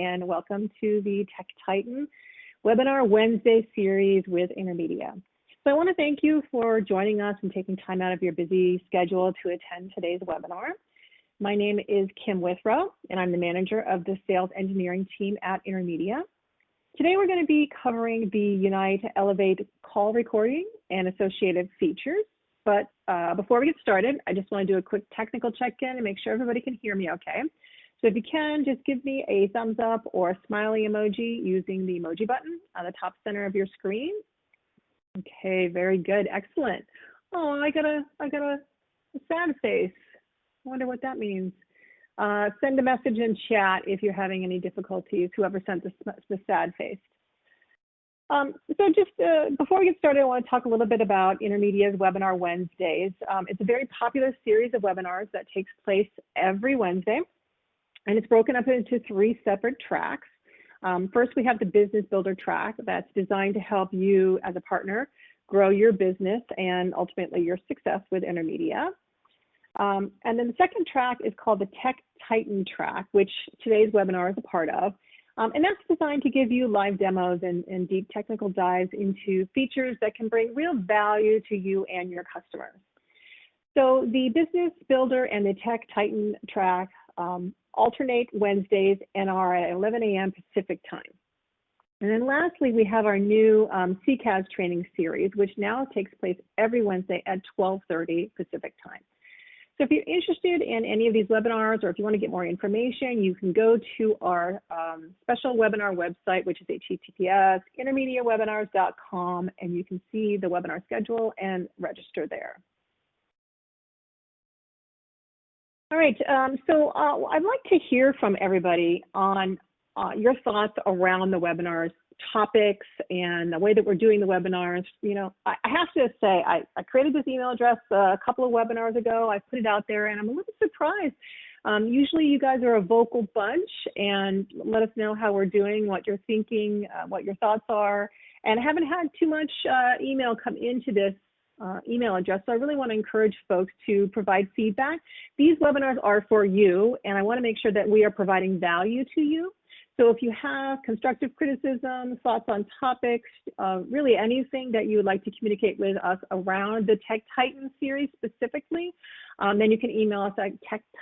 and welcome to the Tech Titan Webinar Wednesday series with Intermedia. So I want to thank you for joining us and taking time out of your busy schedule to attend today's webinar. My name is Kim Withrow, and I'm the manager of the sales engineering team at Intermedia. Today we're going to be covering the Unite Elevate call recording and associated features. But before we get started, I just want to do a quick technical check-in and make sure everybody can hear me okay. So if you can, just give me a thumbs up or a smiley emoji using the emoji button on the top center of your screen. Okay, very good, excellent. Oh, I got a sad face. I wonder what that means. Send a message in chat if you're having any difficulties, whoever sent the sad face. So just before we get started, I want to talk a little bit about Intermedia's Webinar Wednesdays. It's a very popular series of webinars that takes place every Wednesday, and it's broken up into 3 separate tracks. First, we have the Business Builder track that's designed to help you as a partner grow your business and ultimately your success with Intermedia. And then the second track is called the Tech Titan track, which today's webinar is a part of. And that's designed to give you live demos and deep technical dives into features that can bring real value to you and your customers. So the Business Builder and the Tech Titan track alternate Wednesdays and are at 11 a.m. Pacific time. And then lastly, we have our new CCAS training series, which now takes place every Wednesday at 12:30 Pacific time. So if you're interested in any of these webinars, or if you want to get more information, you can go to our special webinar website, which is https://intermediawebinars.com, and you can see the webinar schedule and register there. All right, so I'd like to hear from everybody on your thoughts around the webinars topics and the way that we're doing the webinars. You know, I have to say, I created this email address a couple of webinars ago. I put it out there and I'm a little surprised. Usually you guys are a vocal bunch and let us know how we're doing, what you're thinking, what your thoughts are. And I haven't had too much email come into this email address. So I really want to encourage folks to provide feedback. These webinars are for you, and I want to make sure that we are providing value to you. So if you have constructive criticism, thoughts on topics, really anything that you would like to communicate with us around the Tech Titan series specifically, then you can email us at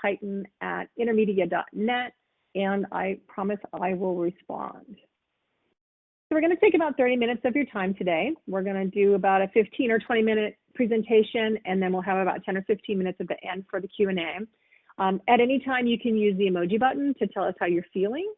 techtitan@intermedia.net, and I promise I will respond. So we're going to take about 30 minutes of your time today. We're going to do about a 15 or 20-minute presentation, and then we'll have about 10 or 15 minutes at the end for the Q&A. At any time, you can use the emoji button to tell us how you're feeling.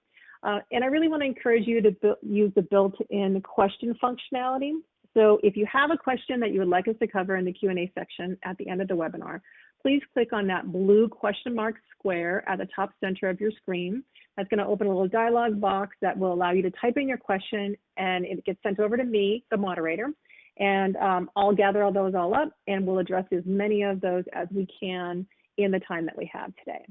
And I really want to encourage you to use the built-in question functionality. So if you have a question that you would like us to cover in the Q&A section at the end of the webinar, please click on that blue question mark square at the top center of your screen. That's going to open a little dialog box that will allow you to type in your question, and it gets sent over to me, the moderator. And I'll gather all those all up, and we'll address as many of those as we can in the time that we have today.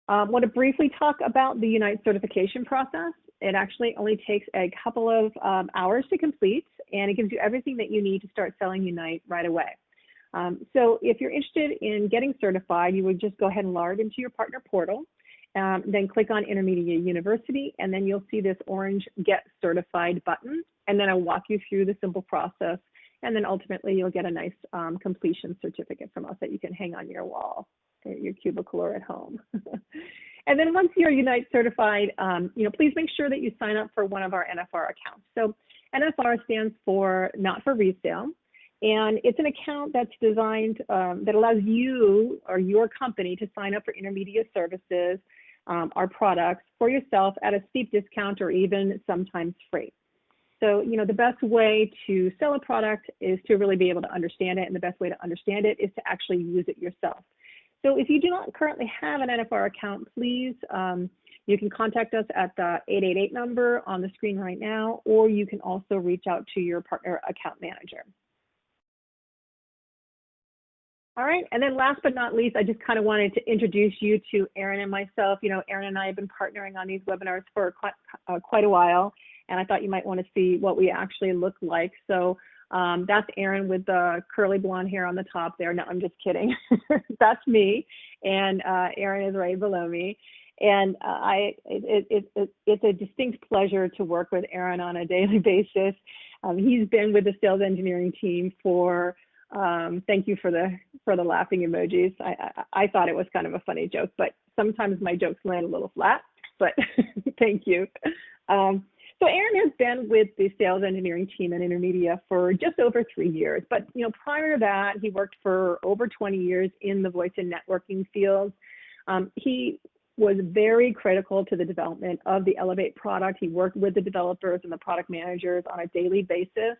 I want to briefly talk about the Unite certification process. It actually only takes a couple of hours to complete, and it gives you everything that you need to start selling Unite right away. So if you're interested in getting certified, you would just go ahead and log into your partner portal, then click on Intermedia University, and then you'll see this orange Get Certified button, and then I'll walk you through the simple process, and then ultimately you'll get a nice completion certificate from us that you can hang on your wall, your cubicle, or at home. And then once you're Unite certified, please make sure that you sign up for one of our NFR accounts. So NFR stands for Not for Resale, and it's an account that's designed that allows you or your company to sign up for Intermedia services, our products for yourself at a steep discount or even sometimes free. So, the best way to sell a product is to really be able to understand it, and the best way to understand it is to actually use it yourself. So if you do not currently have an NFR account, please, you can contact us at the 888 number on the screen right now, or you can also reach out to your partner account manager. All right, and then last but not least, I just kind of wanted to introduce you to Erin and myself. Erin and I have been partnering on these webinars for quite a while, and I thought you might want to see what we actually look like. So that's Erin with the curly blonde hair on the top there. No, I'm just kidding. That's me, and Erin is right below me. And it's a distinct pleasure to work with Aaron on a daily basis. He's been with the sales engineering team for, thank you for the laughing emojis. I thought it was kind of a funny joke, but sometimes my jokes land a little flat, but thank you. So Aaron has been with the sales engineering team at Intermedia for just over 3 years. But prior to that, he worked for over 20 years in the voice and networking field. He was very critical to the development of the Elevate product. He worked with the developers and the product managers on a daily basis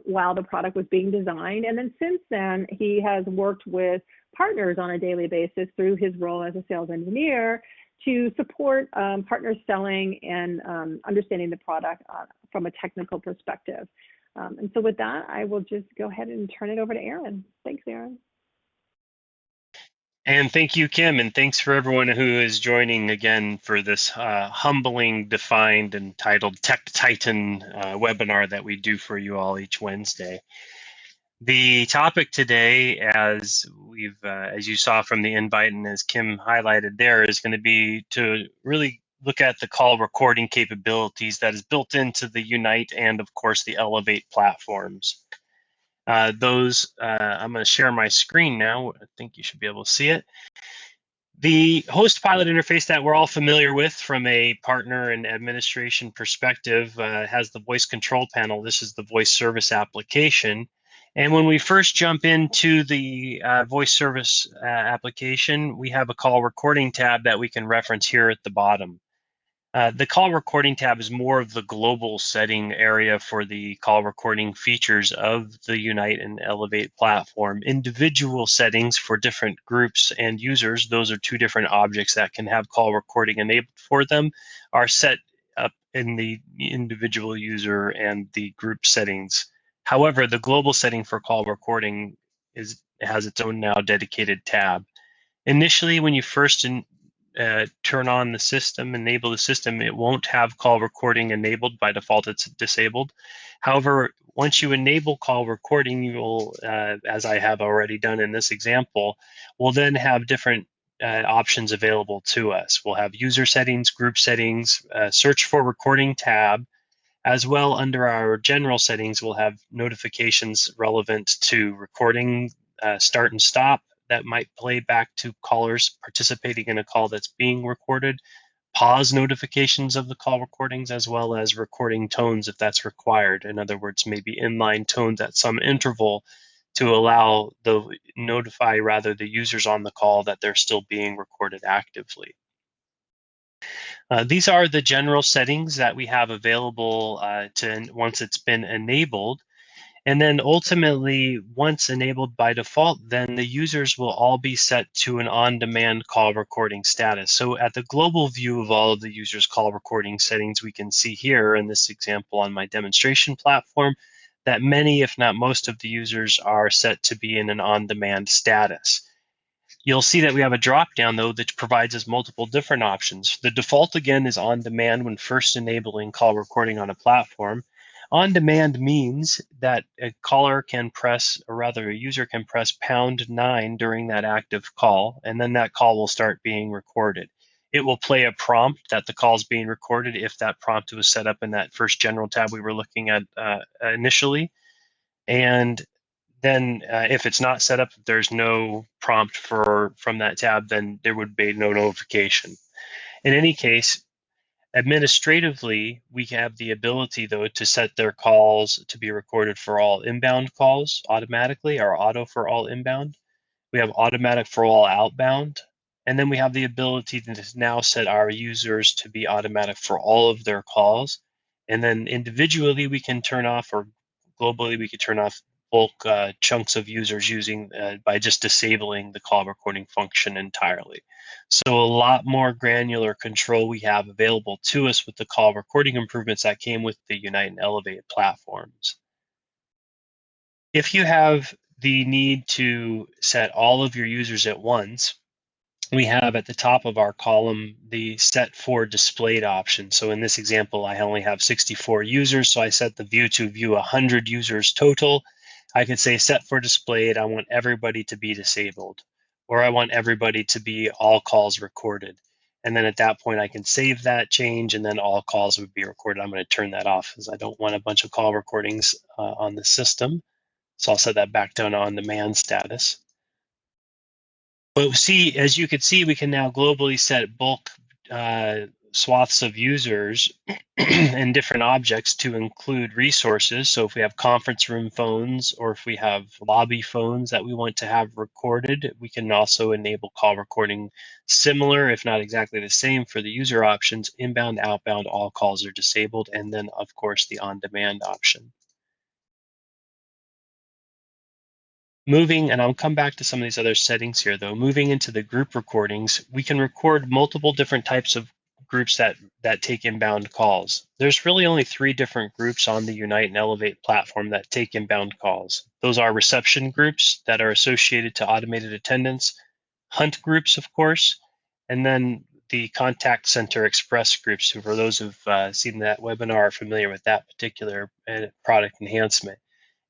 while the product was being designed. And then since then, he has worked with partners on a daily basis through his role as a sales engineer to support partners selling and understanding the product from a technical perspective. And so with that, I will just go ahead and turn it over to Aaron. Thanks, Aaron. And thank you, Kim, and thanks for everyone who is joining again for this humbling, defined, and titled Tech Titan webinar that we do for you all each Wednesday. The topic today, as you saw from the invite and as Kim highlighted there, is going to be to really look at the call recording capabilities that is built into the Unite and, of course, the Elevate platforms. I'm going to share my screen now. I think you should be able to see it. The host pilot interface that we're all familiar with from a partner and administration perspective has the voice control panel. This is the voice service application. And when we first jump into the voice service application, we have a call recording tab that we can reference here at the bottom. The call recording tab is more of the global setting area for the call recording features of the Unite and Elevate platform. Individual settings for different groups and users, those are two different objects that can have call recording enabled for them, are set up in the individual user and the group settings. However, the global setting for call recording has its own now dedicated tab. Initially, when you first turn on the system, enable the system, it won't have call recording enabled. By default, it's disabled. However, once you enable call recording, you will, as I have already done in this example, will then have different options available to us. We'll have user settings, group settings, search for recording tab, as well under our general settings, we'll have notifications relevant to recording start and stop that might play back to callers participating in a call that's being recorded, pause notifications of the call recordings, as well as recording tones if that's required. In other words, maybe inline tones at some interval to allow notify the users on the call that they're still being recorded actively. These are the general settings that we have available once it's been enabled. And then ultimately, once enabled by default, then the users will all be set to an on-demand call recording status. So at the global view of all of the users' call recording settings, we can see here in this example on my demonstration platform that many, if not most of the users are set to be in an on-demand status. You'll see that we have a drop-down, though, that provides us multiple different options. The default, again, is on demand when first enabling call recording on a platform. On demand means that a caller can press, or rather a user can press #9 during that active call, and then that call will start being recorded. It will play a prompt that the call is being recorded if that prompt was set up in that first general tab we were looking at initially. And then if it's not set up, if there's no prompt from that tab, then there would be no notification. In any case, administratively, we have the ability, though, to set their calls to be recorded for all inbound calls automatically, or auto for all inbound. We have automatic for all outbound. And then we have the ability to now set our users to be automatic for all of their calls. And then individually, we can turn off, or globally, we could turn off bulk chunks of users using by just disabling the call recording function entirely. So a lot more granular control we have available to us with the call recording improvements that came with the Unite and Elevate platforms. If you have the need to set all of your users at once, we have at the top of our column the set for displayed option. So in this example, I only have 64 users, so I set the view to view 100 users total. I can say set for displayed, I want everybody to be disabled, or I want everybody to be all calls recorded. And then at that point, I can save that change, and then all calls would be recorded. I'm going to turn that off because I don't want a bunch of call recordings on the system. So I'll set that back down to on-demand status. But see, as you can see, we can now globally set bulk swaths of users and different objects to include resources. So if we have conference room phones or if we have lobby phones that we want to have recorded, we can also enable call recording, similar, if not exactly the same, for the user options. Inbound, outbound, all calls are disabled. And then, of course, the on-demand option. Moving, and I'll come back to some of these other settings here though, moving into the group recordings, we can record multiple different types of groups that take inbound calls. There's really only 3 different groups on the Unite and Elevate platform that take inbound calls. Those are reception groups that are associated to automated attendants, hunt groups, of course, and then the contact center express groups, who for those who've seen that webinar are familiar with that particular product enhancement.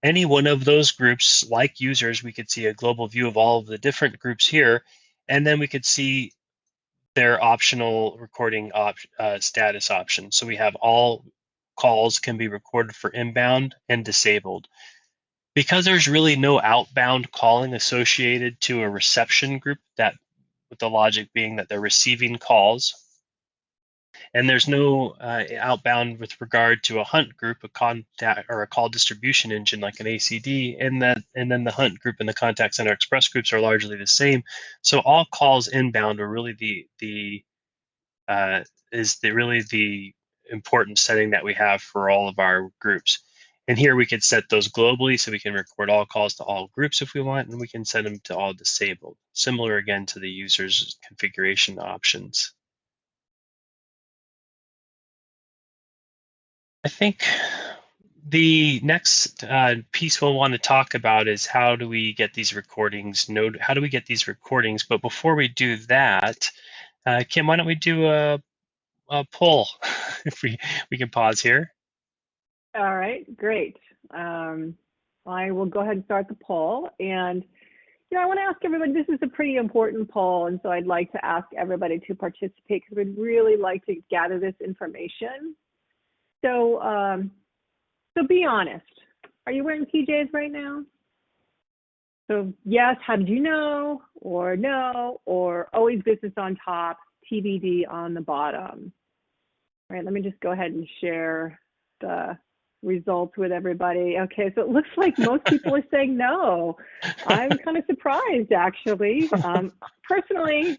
Any one of those groups, like users, we could see a global view of all of the different groups here, and then we could see their optional recording status options. So we have all calls can be recorded for inbound and disabled. Because there's really no outbound calling associated to a reception group, that with the logic being that they're receiving calls, and there's no outbound with regard to a hunt group, a contact or a call distribution engine like an ACD, and then the hunt group and the contact center express groups are largely the same. So all calls inbound are really the important setting that we have for all of our groups. And here we could set those globally, so we can record all calls to all groups if we want, and we can set them to all disabled. Similar again to the user's configuration options. I think the next piece we'll want to talk about is how do we get these recordings? How do we get these recordings? But before we do that, Kim, why don't we do a poll? If we can pause here. All right, great. I will go ahead and start the poll. And I want to ask everybody, this is a pretty important poll, and so I'd like to ask everybody to participate because we'd really like to gather this information. So, so be honest. Are you wearing PJs right now? So yes, how did you know? Or no, or always business on top, TBD on the bottom. All right, let me just go ahead and share the results with everybody. Okay, so it looks like most people are saying no. I'm kind of surprised, actually. Personally,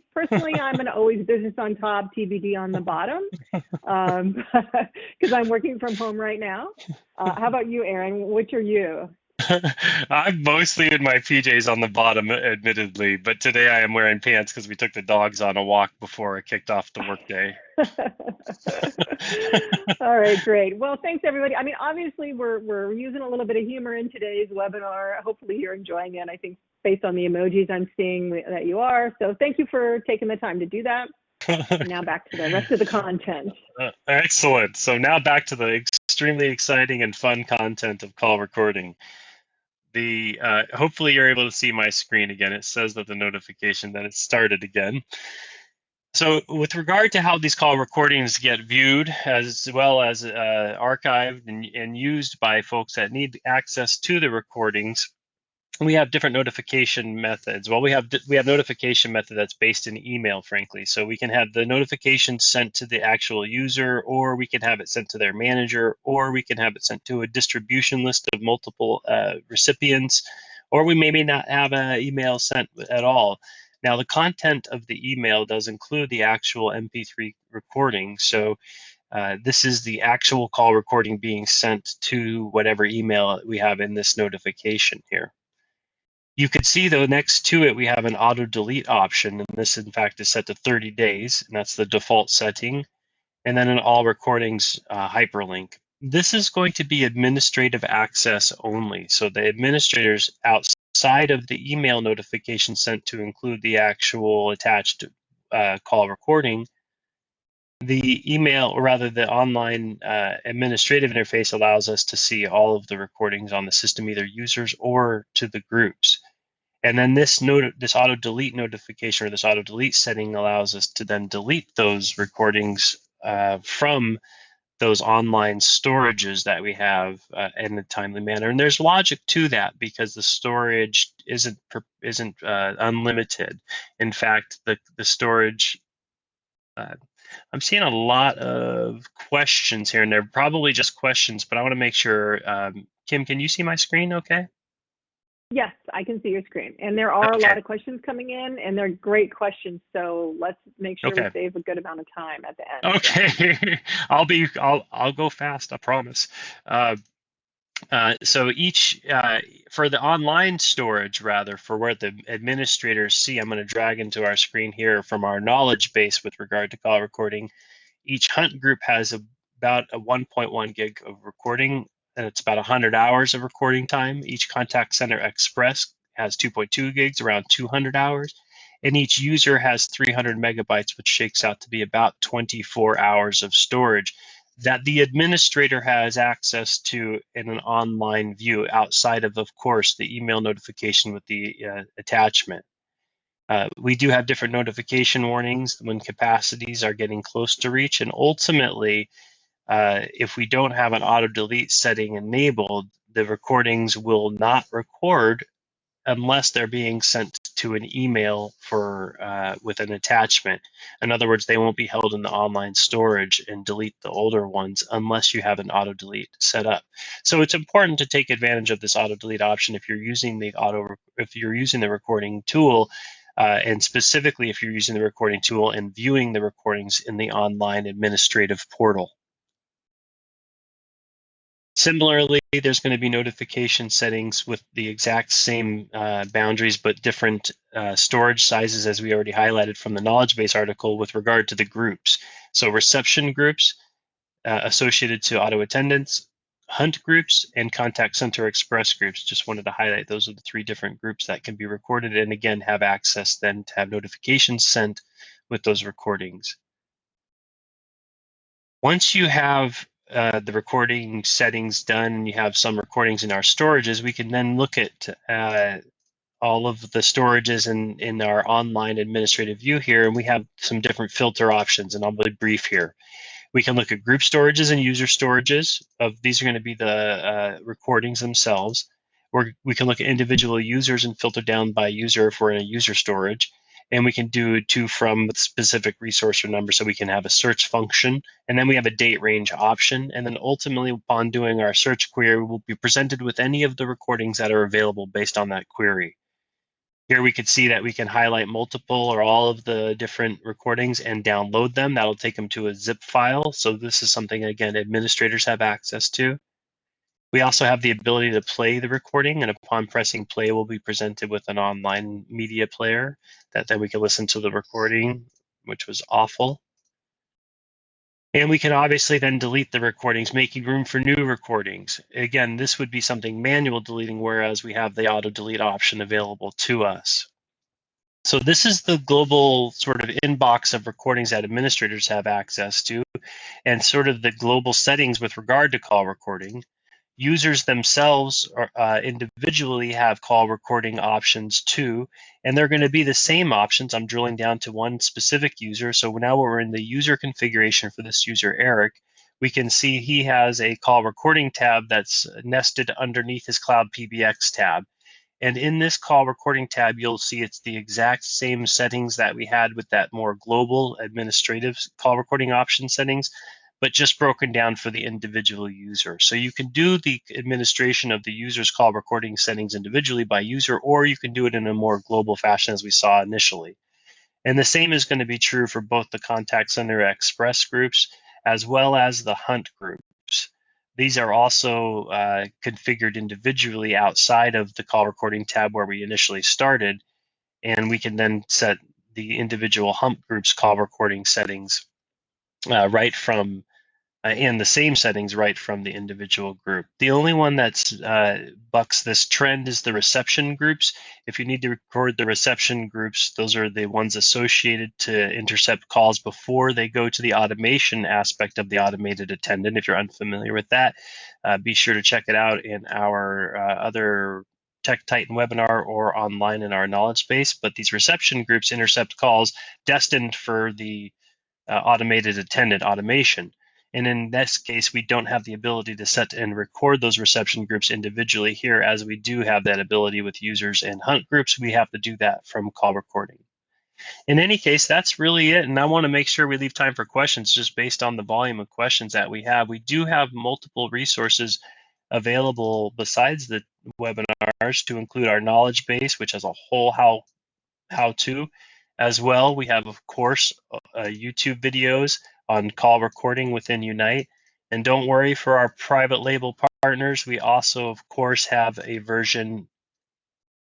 I'm an always business on top, TBD on the bottom, because I'm working from home right now. How about you, Aaron? Which are you? I'm mostly in my PJs on the bottom, admittedly, but today I am wearing pants because we took the dogs on a walk before I kicked off the workday. All right, great. Well, thanks everybody. I mean, obviously we're using a little bit of humor in today's webinar. Hopefully you're enjoying it. I think based on the emojis I'm seeing that you are. So thank you for taking the time to do that. Now back to the rest of the content. Excellent. So now back to the extremely exciting and fun content of call recording. Hopefully you're able to see my screen again. It says that the notification that it started again. So with regard to how these call recordings get viewed, as well as archived and used by folks that need access to the recordings, we have different notification methods. Well, we have notification method that's based in email, frankly. So we can have the notification sent to the actual user, or we can have it sent to their manager, or we can have it sent to a distribution list of multiple recipients, or we maybe not have an email sent at all. Now, the content of the email does include the actual MP3 recording. So this is the actual call recording being sent to whatever email we have in this notification here. You can see though next to it we have an auto delete option, and this in fact is set to 30 days, and that's the default setting. And then an all recordings hyperlink. This is going to be administrative access only. So the administrators outside of the email notification sent to include the actual attached call recording, the email, or rather the online administrative interface, allows us to see all of the recordings on the system, either users or to the groups. And then this auto delete notification or this auto delete setting allows us to then delete those recordings from those online storages that we have in a timely manner. And there's logic to that because the storage isn't unlimited. In fact, the storage. I'm seeing a lot of questions here, and they're probably just questions, but I want to make sure. Kim, can you see my screen? Okay. Yes, I can see your screen. And there are a Okay. lot of questions coming in, and they're great questions. So let's make sure we Okay. save a good amount of time at the end. Okay. I'll go fast. I promise. So each for the online storage, rather, for where the administrators see, I'm going to drag into our screen here from our knowledge base with regard to call recording. Each hunt group has about a 1.1 gig of recording, and it's about 100 hours of recording time. Each contact center express has 2.2 gigs, around 200 hours, and each user has 300 megabytes, which shakes out to be about 24 hours of storage that the administrator has access to in an online view outside of course, the email notification with the attachment. We do have different notification warnings when capacities are getting close to reach. And ultimately, if we don't have an auto delete setting enabled, the recordings will not record unless they're being sent to an email for with an attachment. In other words, they won't be held in the online storage and delete the older ones unless you have an auto delete set up. So it's important to take advantage of this auto delete option if you're using the recording tool. And specifically, if you're using the recording tool and viewing the recordings in the online administrative portal. Similarly, there's going to be notification settings with the exact same boundaries, but different storage sizes, as we already highlighted from the knowledge base article with regard to the groups. So reception groups associated to auto attendants, hunt groups, and contact center express groups. Just wanted to highlight those are the three different groups that can be recorded and again have access then to have notifications sent with those recordings. Once you have the recording settings done and you have some recordings in our storages, we can then look at all of the storages in our online administrative view here, and we have some different filter options, and I'll be brief here. We can look at group storages and user storages. These are going to be the recordings themselves. We can look at individual users and filter down by user if we're in a user storage. And we can do to from specific resource or number, so we can have a search function. And then we have a date range option. And then ultimately, upon doing our search query, we'll be presented with any of the recordings that are available based on that query. Here we could see that we can highlight multiple or all of the different recordings and download them. That'll take them to a zip file. So this is something, again, administrators have access to. We also have the ability to play the recording, and upon pressing play, we'll be presented with an online media player that then we can listen to the recording, which was awful. And we can obviously then delete the recordings, making room for new recordings. Again, this would be something manual deleting, whereas we have the auto delete option available to us. So this is the global sort of inbox of recordings that administrators have access to, and sort of the global settings with regard to call recording. Users themselves individually have call recording options too, and they're going to be the same options. I'm drilling down to one specific user. So now we're in the user configuration for this user, Eric. We can see he has a call recording tab that's nested underneath his Cloud PBX tab. And in this call recording tab, you'll see it's the exact same settings that we had with that more global administrative call recording option settings, but just broken down for the individual user. So you can do the administration of the user's call recording settings individually by user, or you can do it in a more global fashion as we saw initially. And the same is going to be true for both the contact center express groups as well as the hunt groups. These are also configured individually outside of the call recording tab where we initially started, and we can then set the individual hump groups call recording settings right from and the same settings right from the individual group. The only one that's bucks this trend is the reception groups. If you need to record the reception groups, those are the ones associated to intercept calls before they go to the automation aspect of the automated attendant. If you're unfamiliar with that, be sure to check it out in our other Tech Titan webinar or online in our knowledge base, but these reception groups intercept calls destined for the automated attendant automation. And in this case, we don't have the ability to set and record those reception groups individually here, as we do have that ability with users and hunt groups. We have to do that from call recording. In any case, that's really it. And I want to make sure we leave time for questions just based on the volume of questions that we have. We do have multiple resources available besides the webinars to include our knowledge base, which has a whole how-to as well. We have, of course, YouTube videos on call recording within Unite. And don't worry, for our private label partners, we also, of course, have a version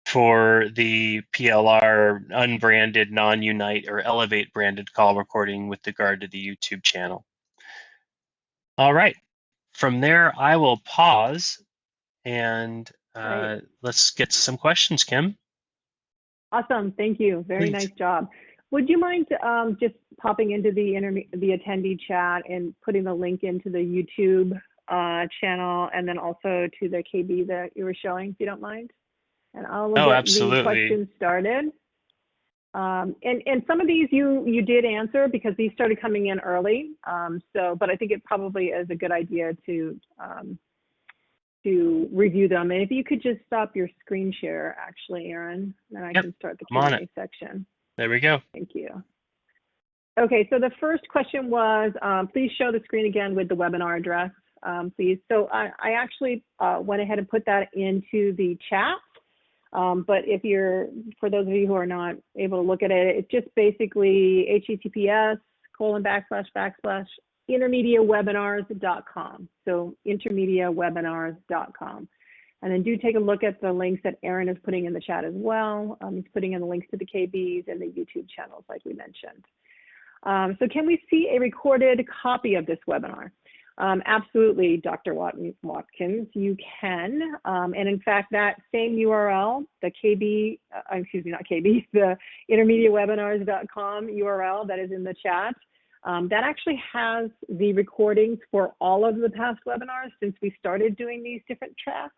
for the PLR unbranded, non-Unite or Elevate branded call recording with regard to the YouTube channel. All right, from there, I will pause and let's get to some questions, Kim. Awesome, thank you. Very nice job. Would you mind just popping into the attendee chat and putting the link into the YouTube channel and then also to the KB that you were showing, if you don't mind? And I'll get the questions started. And some of these you did answer because these started coming in early. But I think it probably is a good idea to review them. And if you could just stop your screen share, actually, Aaron, then I can start the Q&A section. There we go. Thank you. Okay, so the first question was, please show the screen again with the webinar address, please. So I actually went ahead and put that into the chat. But for those of you who are not able to look at it, it's just basically https:// intermediawebinars.com. So intermediawebinars.com. And then do take a look at the links that Aaron is putting in the chat as well. He's putting in the links to the KBs and the YouTube channels, like we mentioned. So can we see a recorded copy of this webinar? Absolutely, Dr. Watkins, you can. And in fact, that same URL, the KB, excuse me, not KB, the intermediawebinars.com URL that is in the chat, that actually has the recordings for all of the past webinars since we started doing these different tracks.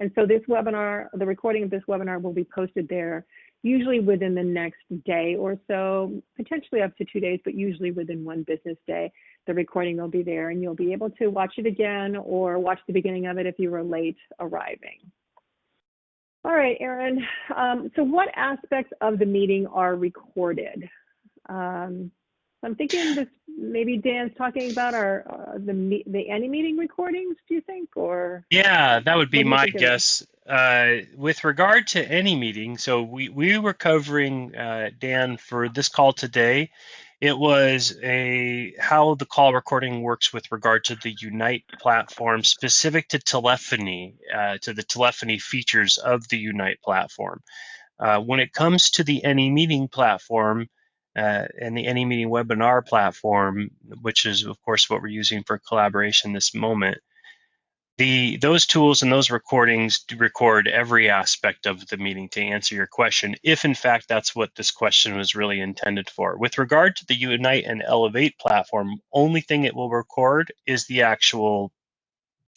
And so this webinar, the recording of this webinar will be posted there, usually within the next day or so, potentially up to 2 days, but usually within one business day. The recording will be there and you'll be able to watch it again or watch the beginning of it if you were late arriving. All right, Aaron, so what aspects of the meeting are recorded? I'm thinking this, maybe Dan's talking about the any meeting recordings, do you think? Or yeah, that would be my guess. With regard to any meeting, so we were covering, Dan, for this call today, it was how the call recording works with regard to the Unite platform, specific to telephony, to the telephony features of the Unite platform. When it comes to the Any Meeting platform and the Any Meeting webinar platform, which is, of course, what we're using for collaboration this moment, those tools and those recordings record every aspect of the meeting to answer your question, if in fact that's what this question was really intended for. With regard to the Unite and Elevate platform, only thing it will record is the actual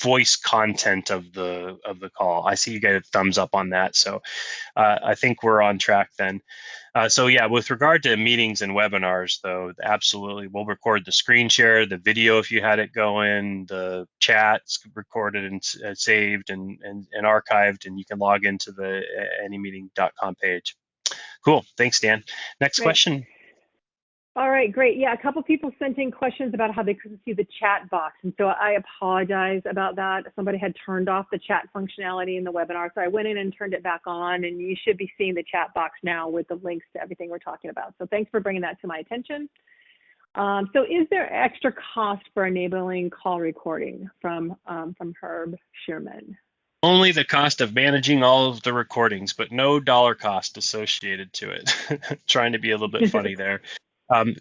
voice content of the call. I see you get a thumbs up on that, so I think we're on track then. So yeah, with regard to meetings and webinars, though, absolutely, we'll record the screen share, the video if you had it going, the chat's recorded and saved and archived, and you can log into the anymeeting.com page. Cool, thanks, Dan. Next question. All right, great. Yeah, a couple people sent in questions about how they couldn't see the chat box. And so I apologize about that. Somebody had turned off the chat functionality in the webinar. So I went in and turned it back on, and you should be seeing the chat box now with the links to everything we're talking about. So thanks for bringing that to my attention. So is there extra cost for enabling call recording from Herb Sherman? Only the cost of managing all of the recordings, but no dollar cost associated to it. Trying to be a little bit funny there.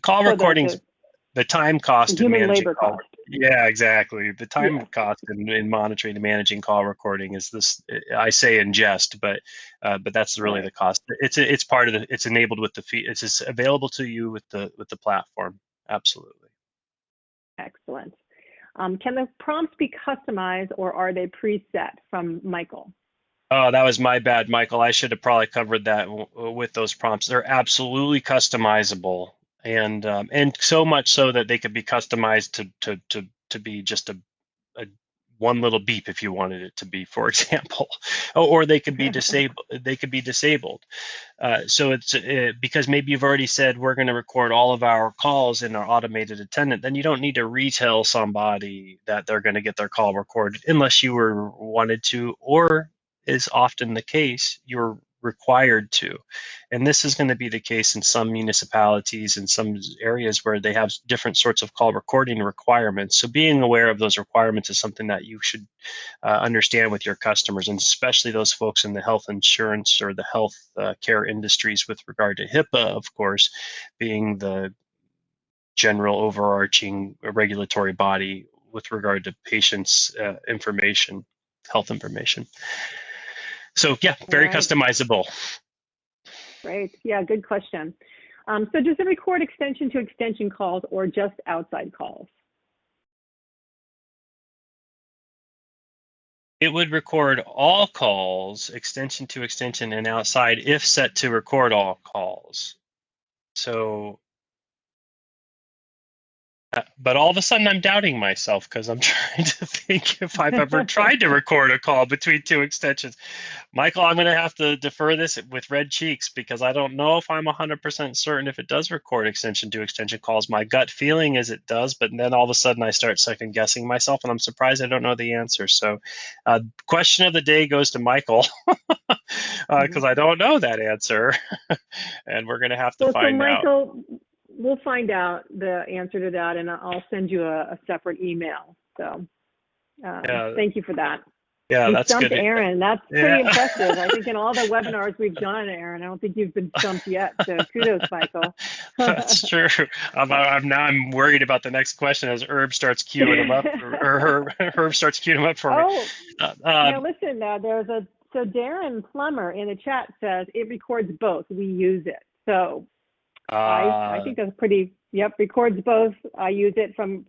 Call recordings, the time cost of managing call. Yeah, exactly. The time cost in monitoring and managing call recording is this. I say in jest, but that's really the cost. It's part of the. It's enabled with the fee. It's available to you with the platform. Absolutely. Excellent. Can the prompts be customized or are they preset from Michael? Oh, that was my bad, Michael. I should have probably covered that with those prompts. They're absolutely customizable, and so much so that they could be customized to be just a one little beep if you wanted it to be, for example, or they could be disabled. They could be disabled. So it's because maybe you've already said we're going to record all of our calls in our automated attendant, then you don't need to retell somebody that they're going to get their call recorded unless you were wanted to, or is often the case, you're required to. And this is going to be the case in some municipalities and some areas where they have different sorts of call recording requirements. So being aware of those requirements is something that you should understand with your customers, and especially those folks in the health insurance or the health care industries with regard to HIPAA, of course, being the general overarching regulatory body with regard to patients' information, health information. So yeah, All very right, customizable. great. Yeah, good question. So does it record extension to extension calls or just outside calls? It would record all calls, extension to extension and outside, if set to record all calls. So but all of a sudden I'm doubting myself because I'm trying to think if I've ever tried to record a call between two extensions. Michael, I'm going to have to defer this with red cheeks because I don't know if I'm 100% certain if it does record extension to extension calls. My gut feeling is it does, but then all of a sudden I start second guessing myself, and I'm surprised I don't know the answer. So question of the day goes to Michael because I don't know that answer, and we're going to have to Well, so find out. Michael, we'll find out the answer to that, and I'll send you a separate email. So Yeah, thank you for that. yeah, You that's stumped good. Aaron. That's pretty Yeah. impressive. I think in all the webinars we've done, Aaron, I don't think you've been stumped yet. So kudos, Michael. That's true. I'm worried about the next question as Herb starts queuing them up, or Herb starts queuing them up for me. Oh, Uh, now um, listen, so Darren Plummer in the chat says it records both. We use it. So I uh, think that's pretty, yep, records both. I use it from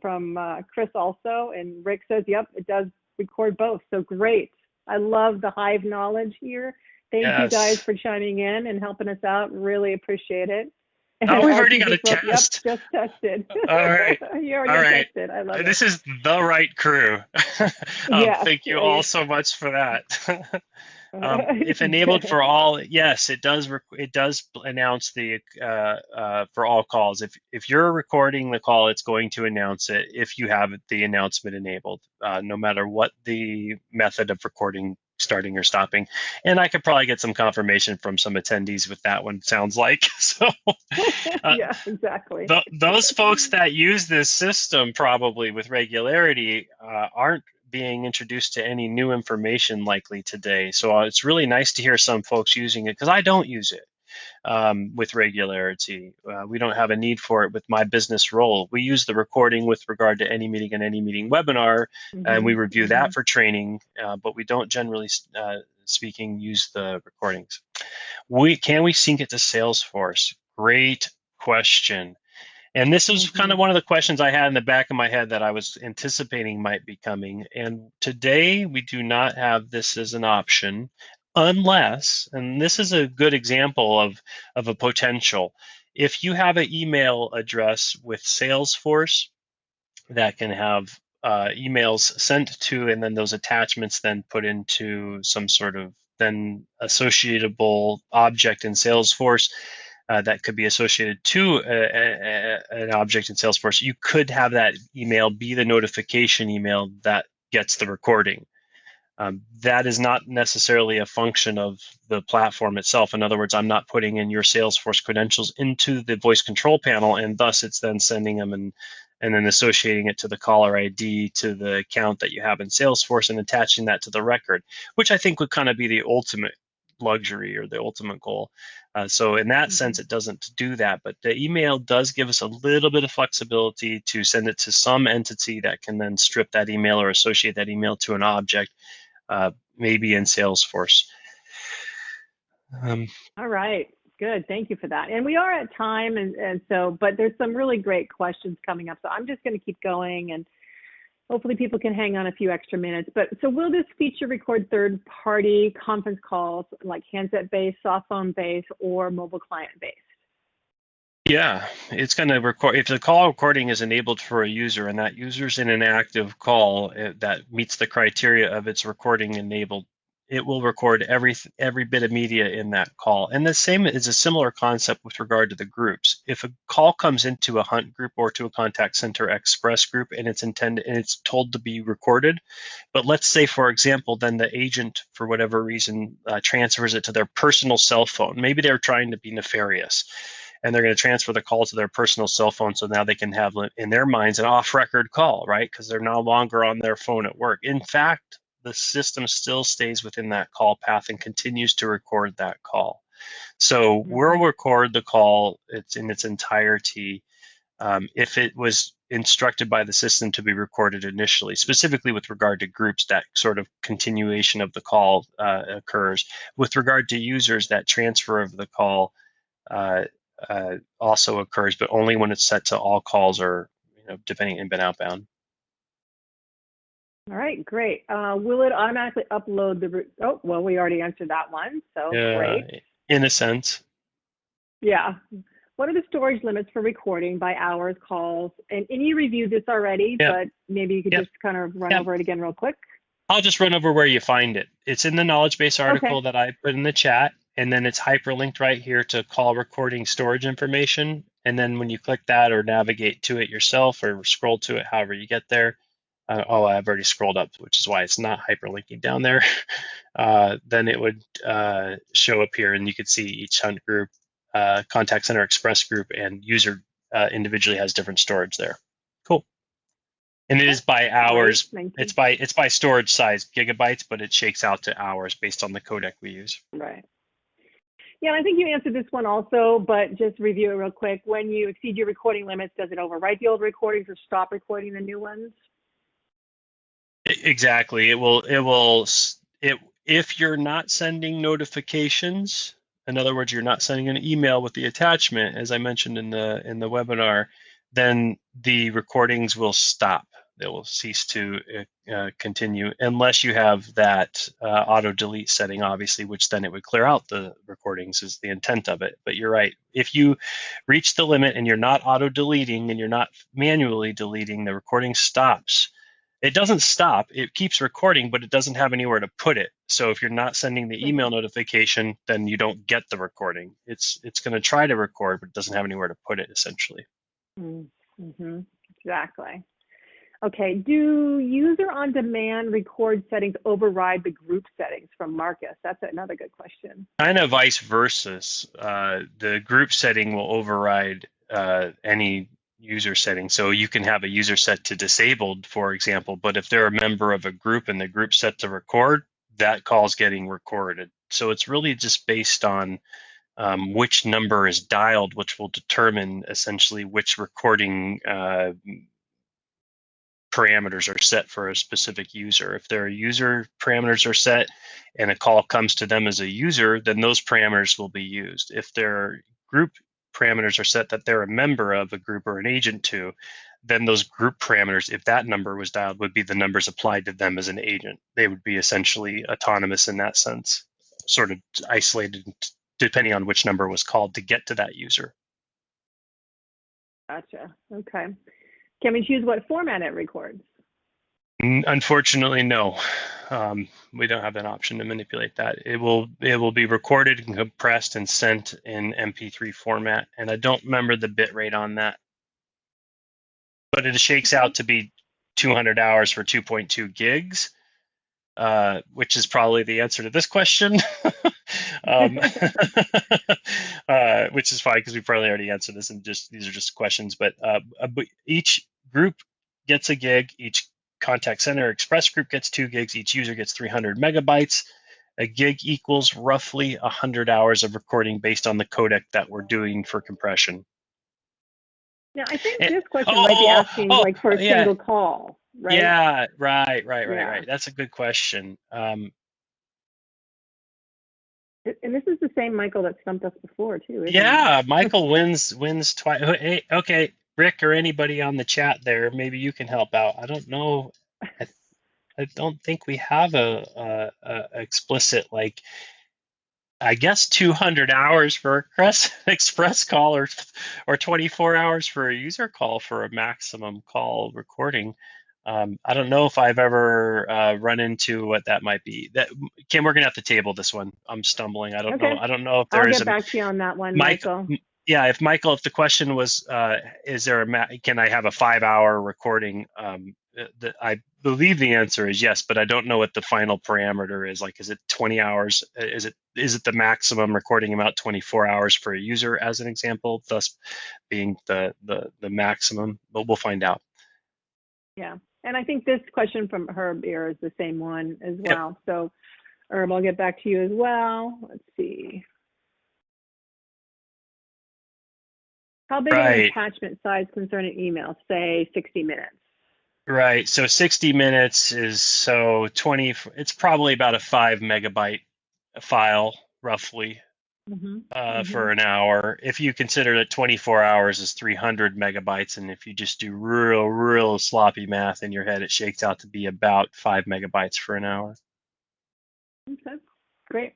Chris also, and Rick says, yep, it does record both. So great. I love the Hive knowledge here. Thank you guys yes. for chiming in and helping us out. Really appreciate it. Oh, And we've already Archie got a just wrote, yep, test. just tested. All right. You already All got right. tested. I love it. This is the right crew. Yes. Thank you all so much for that. If enabled Good. for all, yes, it does. It does announce the for all calls. If you're recording the call, it's going to announce it if you have the announcement enabled, no matter what the method of recording, starting or stopping. And I could probably get some confirmation from some attendees with that one. Sounds like so. Uh, Yeah, exactly. those folks that use this system probably with regularity aren't being introduced to any new information likely today. So it's really nice to hear some folks using it because I don't use it with regularity. We don't have a need for it with my business role. We use the recording with regard to any meeting and any meeting webinar, and we review that for training, but we don't generally speaking use the recordings. Can we sync it to Salesforce? Great question. And this is kind of one of the questions I had in the back of my head that I was anticipating might be coming. And today we do not have this as an option unless, and this is a good example of a potential, if you have an email address with Salesforce that can have emails sent to, and then those attachments then put into some sort of then associatable object in Salesforce that could be associated to an object in Salesforce, you could have that email be the notification email that gets the recording. That is not necessarily a function of the platform itself. In other words, I'm not putting in your Salesforce credentials into the voice control panel, and thus it's then sending them and then associating it to the caller ID to the account that you have in Salesforce and attaching that to the record, which I think would kind of be the ultimate luxury or the ultimate goal. So in that sense, it doesn't do that, but the email does give us a little bit of flexibility to send it to some entity that can then strip that email or associate that email to an object, maybe in Salesforce. All right, good. Thank you for that. And we are at time, and so, but there's some really great questions coming up. So I'm just going to keep going. And Hopefully people can hang on a few extra minutes. But so will this feature record third-party conference calls like handset-based, soft phone-based, or mobile client-based? Yeah, it's going to record. If the call recording is enabled for a user and that user's in an active call that meets the criteria of its recording enabled, it will record every bit of media in that call. And the same is a similar concept with regard to the groups. If a call comes into a hunt group or to a contact center express group and it's intended and it's told to be recorded, but let's say, for example, then the agent, for whatever reason, transfers it to their personal cell phone. Maybe they're trying to be nefarious and they're going to transfer the call to their personal cell phone so now they can have in their minds an off-record call, right? Because they're no longer on their phone at work. In fact, the system still stays within that call path and continues to record that call. So we'll record the call in its entirety if it was instructed by the system to be recorded initially, specifically with regard to groups, that sort of continuation of the call occurs. With regard to users, that transfer of the call also occurs, but only when it's set to all calls or depending inbound outbound. All right, great. Will it automatically upload the? Oh, well, we already answered that one, so great. In a sense. Yeah. What are the storage limits for recording by hours, calls? And you reviewed this already, but maybe you could just kind of run over it again real quick. I'll just run over where you find it. It's in the knowledge base article that I put in the chat, and then it's hyperlinked right here to call recording storage information. And then when you click that or navigate to it yourself or scroll to it, however you get there, oh, I've already scrolled up, which is why it's not hyperlinking down there. Then it would show up here, and you could see each hunt group, contact center express group, and user individually has different storage there. Cool. And it is by hours. It's by storage size, gigabytes, but it shakes out to hours based on the codec we use. Right. Yeah, I think you answered this one also, but just review it real quick. When you exceed your recording limits, does it overwrite the old recordings or stop recording the new ones? Exactly. If you're not sending notifications, in other words, you're not sending an email with the attachment, as I mentioned in the webinar, then the recordings will stop. They will cease to continue unless you have that auto delete setting, obviously, which then it would clear out the recordings is the intent of it. But you're right. If you reach the limit and you're not auto deleting and you're not manually deleting, the recording stops. It doesn't stop. It keeps recording, but it doesn't have anywhere to put it. So if you're not sending the email notification, then you don't get the recording. It's going to try to record, but it doesn't have anywhere to put it, essentially. Exactly. Okay. Do user on demand record settings override the group settings from Marcus? That's another good question. Kind of vice versa. The group setting will override any user setting. So you can have a user set to disabled, for example, but if they're a member of a group and the group set to record, that call's getting recorded. So it's really just based on which number is dialed, which will determine essentially which recording parameters are set for a specific user. If their user parameters are set and a call comes to them as a user, then those parameters will be used. If their group parameters are set that they're a member of a group or an agent to, then those group parameters, if that number was dialed, would be the numbers applied to them as an agent. They would be essentially autonomous in that sense, sort of isolated depending on which number was called to get to that user. Gotcha. Okay. Can we choose what format it records? Unfortunately, no. We don't have an option to manipulate that. It will be recorded and compressed and sent in MP3 format, and I don't remember the bit rate on that, but it shakes out to be 200 hours for 2.2 gigs, which is probably the answer to this question. Which is fine because we probably already answered this, and these are just questions. But each group gets a gig. Each contact center express group gets 2 gigs. Each user gets 300 megabytes. A gig equals roughly 100 hours of recording based on the codec that we're doing for compression. Now, I think this question might be asking like for a single call, right? Yeah, right. That's a good question. And this is the same Michael that stumped us before too, isn't it? Michael wins twice. Hey, okay, Rick or anybody on the chat there, maybe you can help out. I don't know I, I don't think we have a explicit, like, I guess 200 hours for a express call, or 24 hours for a user call for a maximum call recording. I don't know if I've ever run into what that might be. That Kim, we're gonna have to table this one. I'm stumbling. I don't know. Okay, I don't know if I'll there is get a back to you on that one, Mike. Michael. Yeah, if Michael, if the question was, is there can I have a 5-hour recording? I believe the answer is yes, but I don't know what the final parameter is. Like, is it 20 hours? Is it the maximum recording amount 24 hours for a user, as an example, thus being the maximum? But we'll find out. Yeah, and I think this question from Herb here is the same one as Yep. well. So Herb, I'll get back to you as well. Let's see. How big an Right. attachment size concerning email? Say 60 minutes. Right. So 60 minutes is, so 20. It's probably about a 5 megabyte file, roughly. For an hour. If you consider that 24 hours is 300 megabytes, and if you just do real sloppy math in your head, it shakes out to be about 5 megabytes for an hour. Okay, great.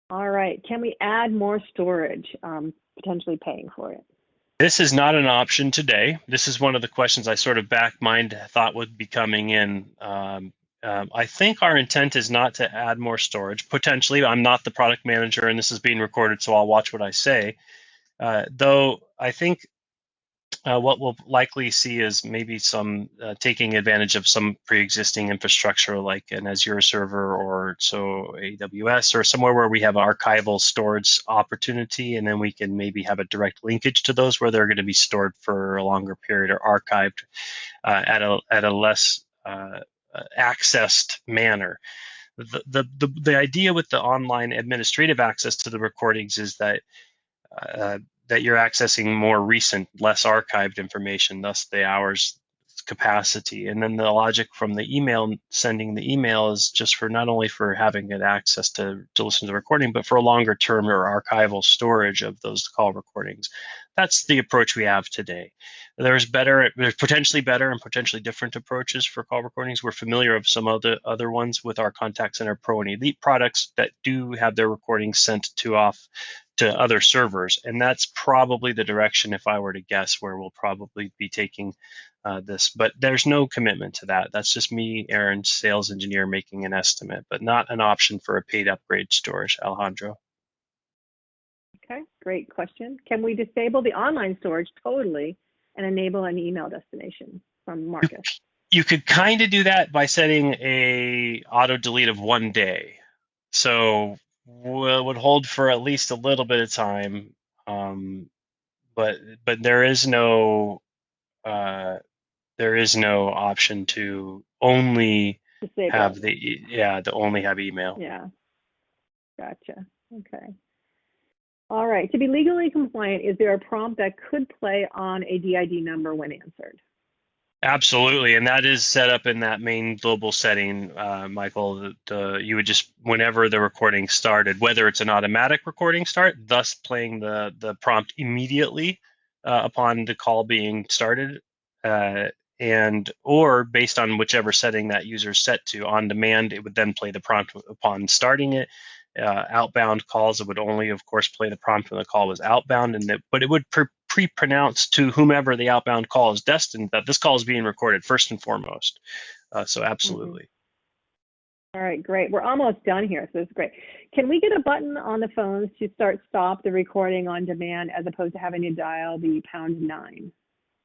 All right, can we add more storage, potentially paying for it? This is not an option today. This is one of the questions I sort of thought would be coming in. I think our intent is not to add more storage. Potentially, I'm not the product manager, and this is being recorded, so I'll watch what I say. Though I think what we'll likely see is maybe some taking advantage of some pre-existing infrastructure, like an Azure server or so AWS, or somewhere where we have archival storage opportunity, and then we can maybe have a direct linkage to those where they're going to be stored for a longer period or archived at a less accessed manner. The idea with the online administrative access to the recordings is uh, that you're accessing more recent, less archived information, thus the hours capacity. And then the logic from the email, sending the email, is just for not only for having an access to listen to the recording, but for a longer term or archival storage of those call recordings. That's the approach we have today. There's potentially better and potentially different approaches for call recordings. We're familiar of some other ones with our Contact Center Pro and Elite products that do have their recordings sent to other servers, and that's probably the direction, if I were to guess, where we'll probably be taking this. But there's no commitment to that. That's just me, Aaron, sales engineer, making an estimate, but not an option for a paid upgrade storage, Alejandro. Okay, great question. Can we disable the online storage totally and enable an email destination from You, Marcus? you could kind of do that by setting a auto delete of 1 day. So would hold for at least a little bit of time, but there is no uh, option to only Disable have it. to only have email. Yeah, gotcha. Okay. All right, to be legally compliant, is there a prompt that could play on a DID number when answered? Absolutely, and that is set up in that main global setting, Michael. You would just, whenever the recording started, whether it's an automatic recording start, thus playing the prompt immediately upon the call being started, and or based on whichever setting that user set to on demand, it would then play the prompt upon starting it. Outbound calls, it would only, of course, play the prompt when the call was outbound, but it would pre-pronounce to whomever the outbound call is destined that this call is being recorded first and foremost. So absolutely. All right, great. We're almost done here, so it's great. Can we get a button on the phones to stop the recording on demand as opposed to having to dial the #9?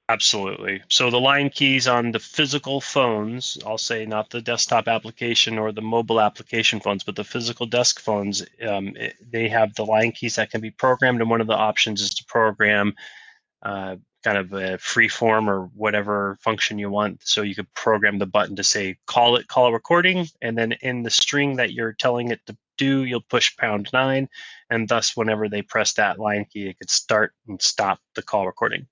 Absolutely. So the line keys on the physical phones, I'll say not the desktop application or the mobile application phones, but the physical desk phones, they have the line keys that can be programmed, and one of the options is to program kind of a free form or whatever function you want. So you could program the button to say call a recording, and then in the string that you're telling it to do, you'll push #9, and thus whenever they press that line key, it could start and stop the call recording.